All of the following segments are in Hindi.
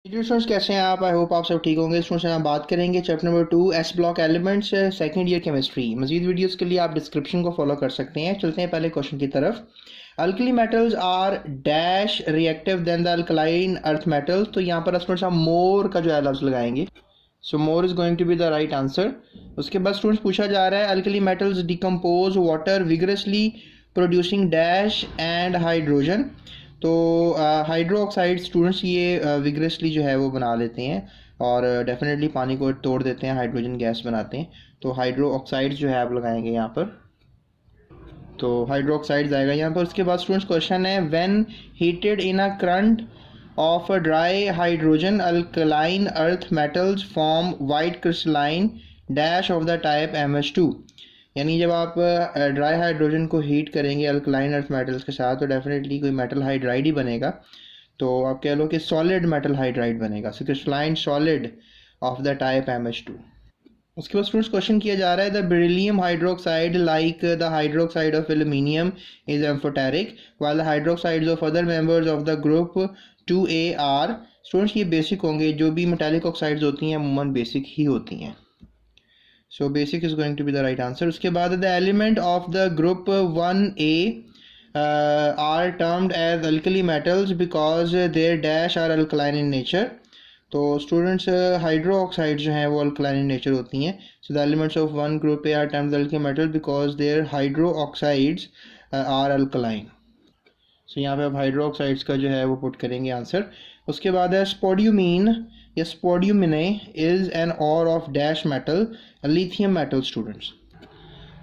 स्टूडेंट्स कैसे हैं आप? आई होप आप सब ठीक होंगे। स्टूडेंट्स हम बात करेंगे chapter number 2 S block elements second year chemistry. मजीद वीडियोस के लिए आप डिस्क्रिप्शन को फॉलो कर सकते हैं। चलते हैं पहले क्वेश्चन की तरफ। Alkali metals are dash reactive than the alkaline earth metals. तो यहाँ पर स्टूडेंट्स हम मोर का जो है लफ्ज लगाएंगे। So more is going to be the right answer. उसके बाद स्टूडेंट्स पूछा जा रहा है alkali metals decompose water vigorously producing dash and hydrogen. तो हाइड्रो ऑक्साइड स्टूडेंट्स ये विगरसली जो है वो बना लेते हैं और डेफिनेटली पानी को तोड़ देते हैं, हाइड्रोजन गैस बनाते हैं। तो हाइड्रो ऑक्साइड्स जो है आप लगाएंगे यहाँ पर। तो हाइड्रो ऑक्साइड्स आएगा यहाँ पर। उसके बाद स्टूडेंट्स क्वेश्चन है when heated in a current of a dry hydrogen alkaline earth metals form white crystalline dash of the type MH2। यानी जब आप ड्राई हाइड्रोजन को हीट करेंगे अल्कलाइन अर्थ मेटल्स के साथ तो डेफिनेटली कोई मेटल हाइड्राइड ही बनेगा। तो आप कह लो कि सॉलिड मेटल हाइड्राइड बनेगा, so crystalline solid of the type MH2। उसके बाद स्टूडेंट्स क्वेश्चन किया जा रहा है the beryllium hydroxide like the hydroxide of aluminium is amphoteric while the hydroxides of other members of the group 2A are. Students ये बेसिक होंगे, जो भी मेटालिक ऑक्साइड्स होती हैं अमूमन बेसिक ही होती हैं। So basic is going to be the right answer. उसके बाद the element of the group 1A are termed as alkali metals because their dash are alkaline in nature. तो स्टूडेंट्स हाइड्रो ऑक्साइड जो हैं वो अल्कलाइन इन नेचर होती हैं। So the elements of one group A are termed alkali metal because their hydroxides are alkaline. So यहाँ पे आप हाइड्रो ऑक्साइड्स का जो है वो पुट करेंगे आंसर। उसके बाद है स्पोडियमीन या spodumene is an ore of dash metal lithium metal students.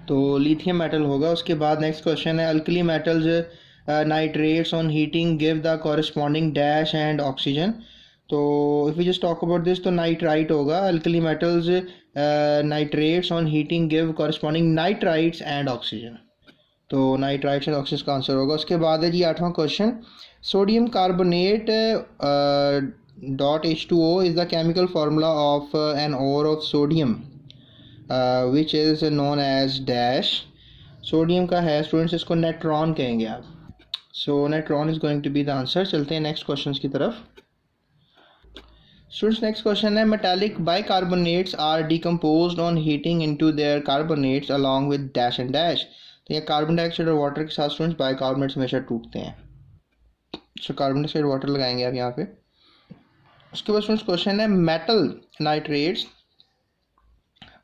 तो लिथियम मेटल होगा। उसके बाद नेक्स्ट क्वेश्चन है alkali metals nitrates on heating give the corresponding dash and oxygen. तो if you just talk about this तो नाइट्राइट होगा। Alkali metals nitrates on heating give corresponding nitrites and oxygen. तो नाइट्राइट्स एंड ऑक्सीजन का आंसर होगा। उसके बाद है जी 8वां question sodium carbonate .H2O is the chemical formula of an ore of sodium which is known as dash। Sodium का है स्टूडेंट्स, इसको नेट्रॉन कहेंगे आप। So natron is going to be the answer. चलते हैं नेक्स्ट क्वेश्चन की तरफ। स्टूडेंट्स नेक्स्ट क्वेश्चन है metallic bicarbonates are decomposed on heating into their carbonates along with dash and dash. तो ये कार्बन डाइऑक्साइड और वाटर के साथ स्टूडेंट्स बाइकार्बोनेट्स हमेशा टूटते हैं। सो कार्बन डाइऑक्साइड वाटर लगाएंगे आप यहाँ पे। उसके बाद स्टूडेंट्स क्वेश्चन है metal nitrates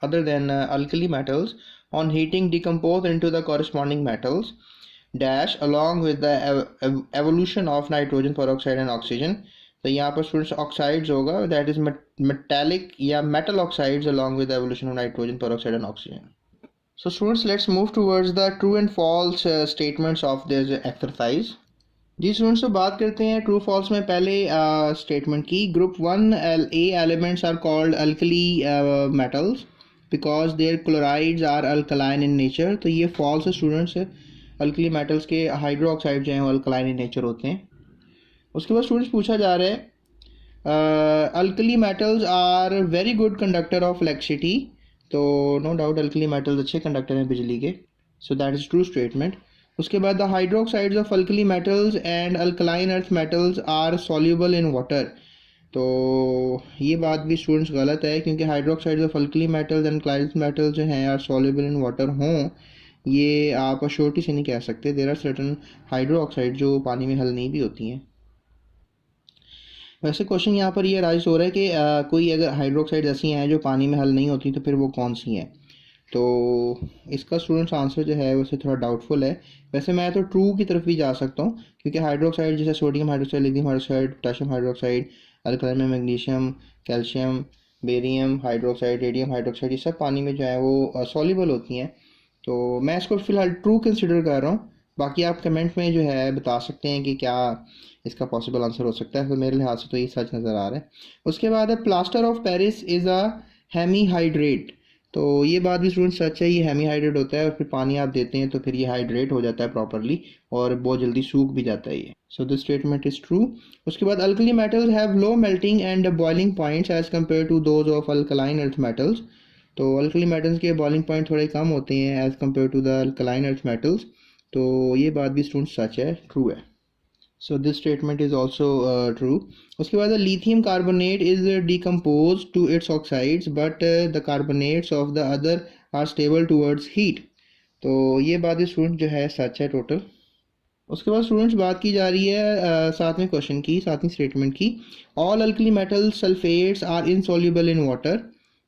other than alkali metals on heating decompose into the corresponding metals dash along with the evolution of nitrogen peroxide and oxygen। तो यहाँ पर स्टूडेंट्स ऑक्साइड्स होगा, दैट इज मेटालिक या metal oxides along with the evolution of nitrogen peroxide and oxygen। So students let's move towards the true and false statements of this exercise। जी स्टूडेंट्स तो बात करते हैं ट्रू फॉल्स में पहले स्टेटमेंट की। Group 1A elements are called alkali metals because their chlorides are alkaline in nature. तो ये फॉल्स है स्टूडेंट्स। अल्कली मेटल्स के हाइड्रो ऑक्साइड जो हैं वो अल्कलाइन इन नेचर होते हैं। उसके बाद स्टूडेंट्स पूछा जा रहा है alkali metals are very good conductor of electricity. तो नो डाउट अल्कली मेटल्स अच्छे कंडक्टर हैं बिजली के। So that is true statement. उसके बाद the hydroxides of alkali metals and alkaline earth metals are soluble in water. तो ये बात भी स्टूडेंट्स गलत है, क्योंकि hydroxides of alkali metals and alkaline metals जो हैं आर सॉल्युबल इन वाटर हों, ये आप अश्योरिटी से नहीं कह सकते। There are certain hydroxide जो पानी में हल नहीं भी होती हैं। वैसे क्वेश्चन यहाँ पर ये राइज हो रहा है कि कोई अगर हाइड्रोक्साइड ऐसी हैं जो पानी में हल नहीं होती तो फिर वो कौन सी हैं। तो इसका स्टूडेंट्स आंसर जो है वैसे थोड़ा डाउटफुल है। वैसे मैं तो ट्रू की तरफ भी जा सकता हूँ, क्योंकि हाइड्रोक्साइड जैसे sodium hydroxide, lithium hydroxide, potassium hydroxide, alkaline में magnesium, calcium, barium hydroxide, radium hydroxide, ये सब पानी में जो है वो सॉल्युबल होती हैं। तो मैं इसको फ़िलहाल ट्रू कंसिडर कर रहा हूँ। बाकी आप कमेंट में जो है बता सकते हैं कि क्या इसका पॉसिबल आंसर हो सकता है। तो मेरे लिहाज से तो ये सच नज़र आ रहा है। उसके बाद है plaster of Paris is a hemihydrate. तो ये बात भी स्टूडेंट सच है, ये हेमीहाइड्रेट होता है और फिर पानी आप देते हैं तो फिर ये हाइड्रेट हो जाता है प्रॉपरली और बहुत जल्दी सूख भी जाता है ये। So this statement is true. उसके बाद alkali metals have low melting and boiling points as compare to those of alkaline earth metals. तो अल्कली मेटल्स के बॉइलिंग पॉइंट थोड़े कम होते हैं as compare to the alkaline earth metals. तो ये बात भी स्टूडेंट सच है, ट्रू है। So this statement is also true. उसके बाद lithium carbonate is decompose to its oxides but the carbonates of the other are stable towards heat. तो ये बात स्टूडेंट जो है सच है टोटल। उसके बाद स्टूडेंट्स बात की जा रही है सातवें क्वेश्चन की, सातवीं स्टेटमेंट की। All alkali metal sulphates are insoluble in water.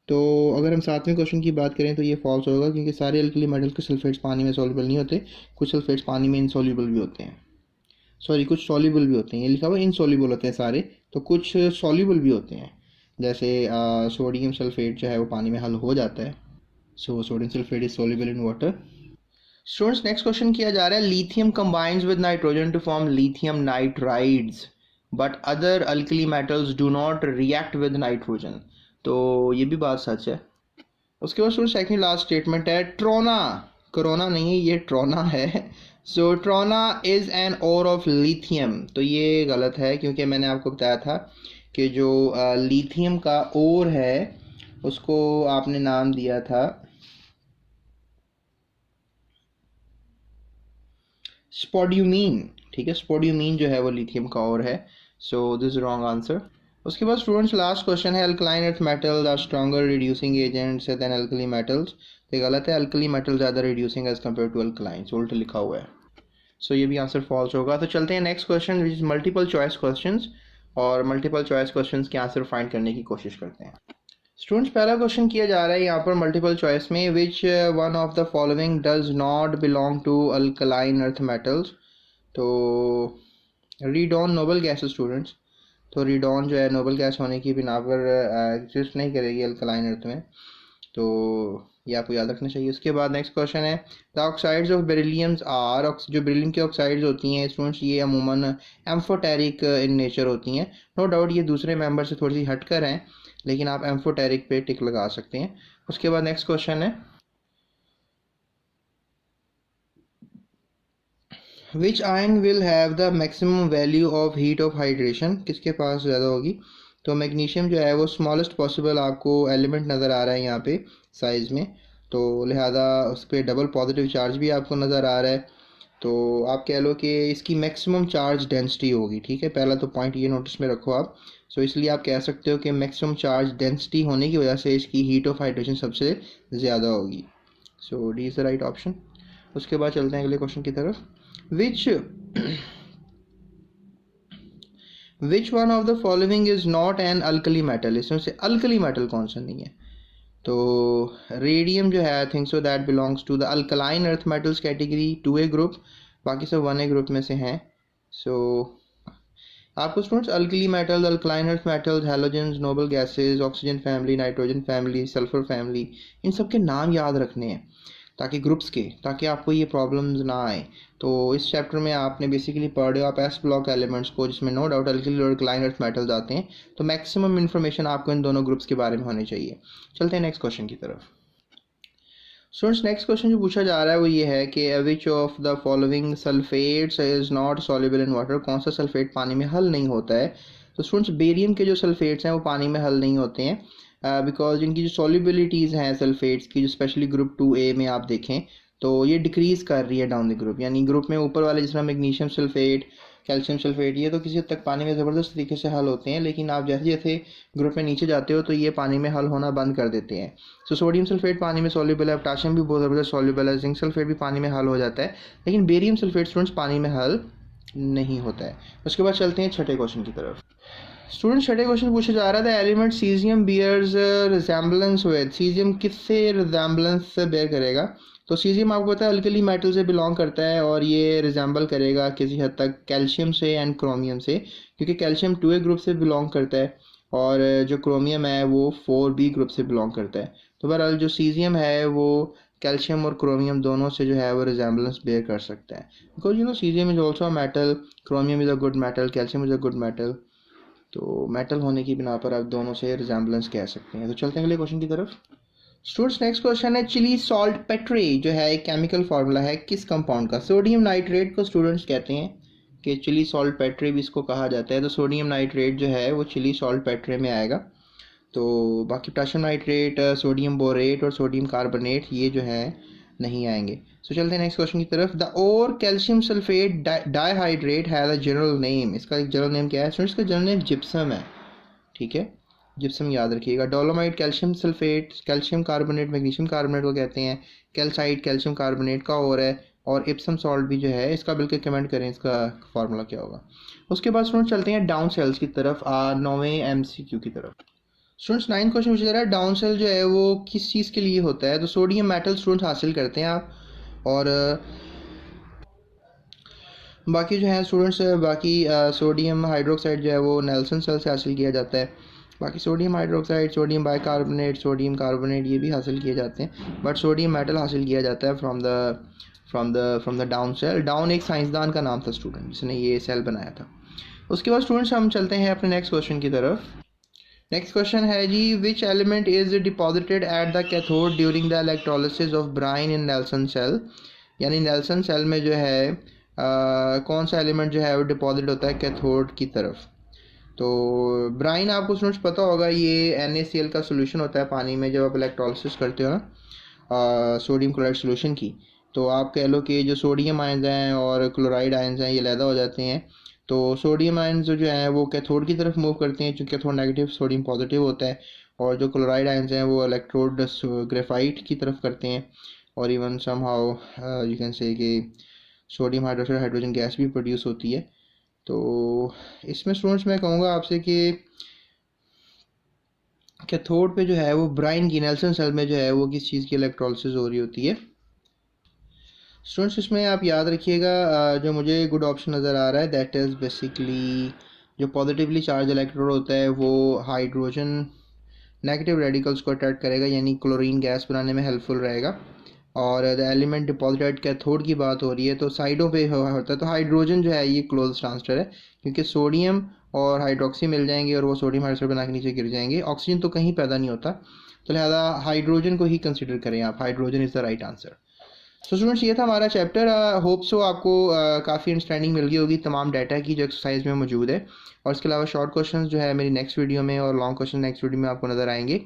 तो अगर हम सातवें क्वेश्चन की बात करें तो ये फॉल्स होगा, क्योंकि सारे अल्कली मेटल के सल्फेट्स पानी में सॉल्युबल नहीं होते। कुछ सल्फेट्स पानी में इनसॉल्युबल भी होते हैं, सॉरी कुछ सॉल्युबल भी होते हैं। ये लिखा हुआ इनसॉल्युबल होते हैं सारे, तो कुछ सॉल्युबल भी होते हैं। जैसे सोडियम सल्फेट जो है वो पानी में हल हो जाता है। So sodium sulphate is soluble in water. Students next question किया जा रहा है, lithium combines with nitrogen to form lithium nitrides but other alkali metals do not react with nitrogen. तो ये भी बात सच है। उसके बाद स्टूडेंट सेकंड लास्ट स्टेटमेंट है, ट्रोना, कोरोना नहीं है ये ट्रोना है। So trona is an ore of lithium. तो ये गलत है, क्योंकि मैंने आपको बताया था कि जो लिथियम का ओर है उसको आपने नाम दिया था स्पोड्यूमीन। ठीक है, स्पोड्यूमीन जो है वो लिथियम का और है। So this wrong answer. उसके बाद स्टूडेंट्स लास्ट क्वेश्चन है, alkaline earth metals are stronger reducing agents than alkali metals. तो गलत है, अल्कली मेटल ज़्यादा reducing as compare to alkaline, उल्ट लिखा हुआ है। सो ये भी आंसर फॉल्स होगा। तो चलते हैं next question which is multiple choice questions, और मल्टीपल चॉइस क्वेश्चंस के आंसर फाइंड करने की कोशिश करते हैं। स्टूडेंट्स पहला क्वेश्चन किया जा रहा है यहाँ पर मल्टीपल चॉइस में, which one of the following does not belong to alkaline earth metals. तो रीडॉन नोबल गैस स्टूडेंट्स, तो रीडॉन जो है नोबल गैस होने की बिना पर एग्जिस्ट नहीं करेगी अल्कलाइन अर्थ में, तो ये आपको याद रखना चाहिए। उसके बाद नेक्स्ट क्वेश्चन है, द ऑक्साइड्स ऑफ बेरिलियम्स आर, जो बेरिलियम की ऑक्साइड्स होती हैं स्टूडेंट्स ये अमूमन एम्फोटेरिक इन नेचर होती हैं। नो डाउट ये दूसरे मेंबर से थोड़ी सी हटकर हैं, लेकिन आप एम्फोटेरिक पे टिक लगा सकते हैं। उसके बाद नेक्स्ट क्वेश्चन है, विच ion will have the maximum value of heat of hydration, किसके पास ज़्यादा होगी। तो मैग्नीशियम जो है वो स्मॉलेस्ट पॉसिबल आपको एलिमेंट नज़र आ रहा है यहाँ पे साइज़ में, तो लिहाजा उस पर डबल पॉजिटिव चार्ज भी आपको नज़र आ रहा है। तो आप कह लो कि इसकी मैक्सिमम चार्ज डेंसिटी होगी। ठीक है, पहला तो पॉइंट ये नोटिस में रखो आप। सो इसलिए आप कह सकते हो कि मैक्सिमम चार्ज डेंसिटी होने की वजह से इसकी हीट ऑफ हाइड्रेशन सबसे ज़्यादा होगी। So D is the right option. उसके बाद चलते हैं अगले क्वेश्चन की तरफ, which one of the following is not an alkali metal. इसमें से अल्कली मेटल कौन सा नहीं है। तो रेडियम जो है I think so that belongs to the alkaline earth metals category 2A group, बाकी सब 1A ग्रुप में से हैं। सो आपको students alkali metals, alkaline earth metals, halogens, noble gases, oxygen family, nitrogen family, sulphur family, इन सब के नाम याद रखने हैं ताकि ग्रुप्स के, ताकि आपको ये प्रॉब्लम्स ना आए। तो इस चैप्टर में आपने बेसिकली पढ़े आप एस ब्लॉक एलिमेंट्स को, जिसमें नो डाउट अल्कली और अल्कलाइन अर्थ मेटल्स आते हैं। तो मैक्सिमम इन्फॉर्मेशन आपको इन दोनों ग्रुप्स के बारे में होनी चाहिए। चलते हैं नेक्स्ट क्वेश्चन की तरफ। स्टूडेंट्स नेक्स्ट क्वेश्चन जो पूछा जा रहा है वो ये है कि which of the following sulphates is not soluble in water. कौन सा सल्फेट पानी में हल नहीं होता है। तो स्टूडेंट्स बेरियम के जो सल्फेट्स हैं वो पानी में हल नहीं होते हैं, बिकॉज इनकी जो सॉल्युबिलिटीज़ हैं सल्फेट्स की, जो स्पेशली ग्रुप 2A में आप देखें तो ये डिक्रीज़ कर रही है डाउन द ग्रुप। यानी ग्रुप में ऊपर वाले जिसमें मैग्नीशियम सल्फेट, कैल्शियम सल्फेट, ये तो किसी हद तक पानी में ज़बरदस्त तरीके से हल होते हैं, लेकिन आप जैसे जैसे ग्रुप में नीचे जाते हो तो ये पानी में हल होना बंद कर देते हैं। सो सोडियम सल्फेट पानी में सॉल्युबल है, पोटाशियम भी बहुत ज़बरदस्त सॉल्युबल है, जिंक सल्फेट भी पानी में हल हो जाता है, लेकिन बेरियम सल्फेट स्टूडेंट्स पानी में हल नहीं होता है। उसके बाद चलते हैं छठे क्वेश्चन की तरफ। स्टूडेंट छठे क्वेश्चन पूछा जा रहा था, element caesium bears resemblance with. Caesium किससे रिजेम्बलेंस बेयर करेगा। तो सीजियम आपको पता है अल्कली मेटल से बिलोंग करता है, और ये रिजेंबल करेगा किसी हद तक कैल्शियम से एंड क्रोमियम से, क्योंकि कैल्शियम 2A ग्रुप से बिलोंग करता है और जो क्रोमियम है वो 4B ग्रुप से बिलोंग करता है। तो बहरहाल जो सीजियम है वो कैल्शियम और क्रोमियम दोनों से जो है वो रिजेंबलेंस बेयर कर सकता है, because you know caesium is also a metal, chromium is a good metal, calcium is a good metal. तो मेटल होने की बिना पर आप दोनों से रिजेंबलेंस कह सकते हैं। तो चलते हैं अगले क्वेश्चन की तरफ। स्टूडेंट्स नेक्स्ट क्वेश्चन है, चिली सॉल्ट पेट्रे जो है एक केमिकल फार्मूला है किस कंपाउंड का। सोडियम नाइट्रेट को स्टूडेंट्स कहते हैं कि चिली सॉल्ट पेट्रे भी इसको कहा जाता है। तो सोडियम नाइट्रेट जो है वो चिली सॉल्ट पेट्रे में आएगा। तो बाकी पोटेशियम नाइट्रेट, सोडियम बोरेट और सोडियम कार्बोनेट ये जो है नहीं आएंगे। सो चलते हैं नेक्स्ट क्वेश्चन की तरफ। द और calcium sulphate dihydrate has a general name. इसका एक जनरल नेम क्या है स्टूडेंट्स? इसका जनरल नेम जिप्सम है, ठीक है, जिप्सम याद रखिएगा। Dolomite calcium sulphate, calcium carbonate magnesium carbonate को कहते हैं। कैल्साइट कैल्शियम कार्बोनेट का और है, और इप्सम सॉल्ट भी जो है इसका बिल्कुल कमेंट करें इसका फार्मूला क्या होगा। उसके बाद स्टूडेंट चलते हैं डाउन सेल्स की तरफ, 9वें MCQ की तरफ। स्टूडेंट्स 9 क्वेश्चन पूछा जा रहा है डाउन सेल जो है वो किस चीज़ के लिए होता है। तो सोडियम मेटल स्टूडेंट्स हासिल करते हैं आप, और बाकी जो है स्टूडेंट्स बाकी सोडियम हाइड्रोक्साइड जो है वो नेल्सन सेल से हासिल किया जाता है। बाकी sodium hydroxide, sodium bicarbonate, sodium carbonate ये भी हासिल किए जाते हैं, बट सोडियम मेटल हासिल किया जाता है from the Down cell. Down एक साइंसदान का नाम था स्टूडेंट जिसने ये सेल बनाया था। उसके बाद स्टूडेंट्स हम चलते हैं अपने नेक्स्ट क्वेश्चन की तरफ। नेक्स्ट क्वेश्चन है जी, which element is deposited at the cathode during the electrolysis of brine in Nelson cell. यानी नेल्सन सेल में जो है कौन सा एलिमेंट जो है वो डिपॉजिट होता है कैथोड की तरफ। तो ब्राइन आपको स्टूडेंट्स पता होगा ये NaCl का सोल्यूशन होता है पानी में जब आप इलेक्ट्रोलिसिस करते हो ना सोडियम क्लोराइड सोल्यूशन की। तो आप कह लो कि जो सोडियम आयंस हैं और क्लोराइड आयंस हैं ये अलहदा हो जाते हैं। तो सोडियम आयंस जो है वो कैथोड की तरफ मूव करते हैं चूँकि कैथोड नेगेटिव सोडियम पॉजिटिव होता है, और जो क्लोराइड आयंस हैं वो इलेक्ट्रोड ग्रेफाइट की तरफ करते हैं। और even somehow you can say कि सोडियम हाइड्रोक्साइड हाइड्रोजन गैस भी प्रोड्यूस होती है। तो इसमें स्टूडेंट्स मैं कहूँगा आपसे कि कैथोड पे जो है वो ब्राइन की नेल्सन सेल में जो है वो किस चीज़ की इलेक्ट्रोलिसिस हो रही होती है। स्टूडेंट्स इसमें आप याद रखिएगा जो मुझे गुड ऑप्शन नज़र आ रहा है दैट इज़ बेसिकली जो पॉजिटिवली चार्ज इलेक्ट्रोड होता है वो हाइड्रोजन नेगेटिव रेडिकल्स को अट्रैक्ट करेगा, यानी क्लोरीन गैस बनाने में हेल्पफुल रहेगा। और द एलिमेंट डिपॉजिटेड कैथोड की बात हो रही है तो साइडों पे होता है। तो हाइड्रोजन जो है ये क्लोज ट्रांसफर है क्योंकि सोडियम और हाइड्रोक्सी मिल जाएंगे और वो सोडियम हाइड्रोक्साइड बना के नीचे गिर जाएंगे। ऑक्सीजन तो कहीं पैदा नहीं होता, तो लिहाजा हाइड्रोजन को ही कंसिडर करें आप। Hydrogen is the right answer. So students ये था हमारा चैप्टर। होप सो आपको काफ़ी अंडरस्टैंडिंग मिल गई होगी तमाम डाटा की जो एक्सरसाइज में मौजूद है। और इसके अलावा शॉर्ट क्वेश्चंस जो है मेरी नेक्स्ट वीडियो में और लॉन्ग क्वेश्चन नेक्स्ट वीडियो में आपको नज़र आएंगे।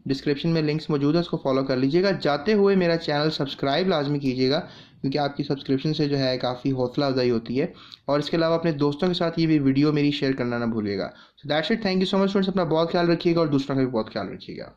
डिस्क्रिप्शन में लिंक्स मौजूद है, उसको फॉलो कर लीजिएगा। जाते हुए मेरा चैनल सब्सक्राइब लाजमी कीजिएगा क्योंकि आपकी सब्सक्रिप्शन से जो है काफ़ी हौसला अफजाई होती है। और इसके अलावा अपने दोस्तों के साथ ये भी वीडियो मेरी शेयर करना ना भूलिएगा। So that's it, thank you so much students. अपना बहुत ख्याल रखिएगा और दूसरों का भी बहुत ख्याल रखिएगा।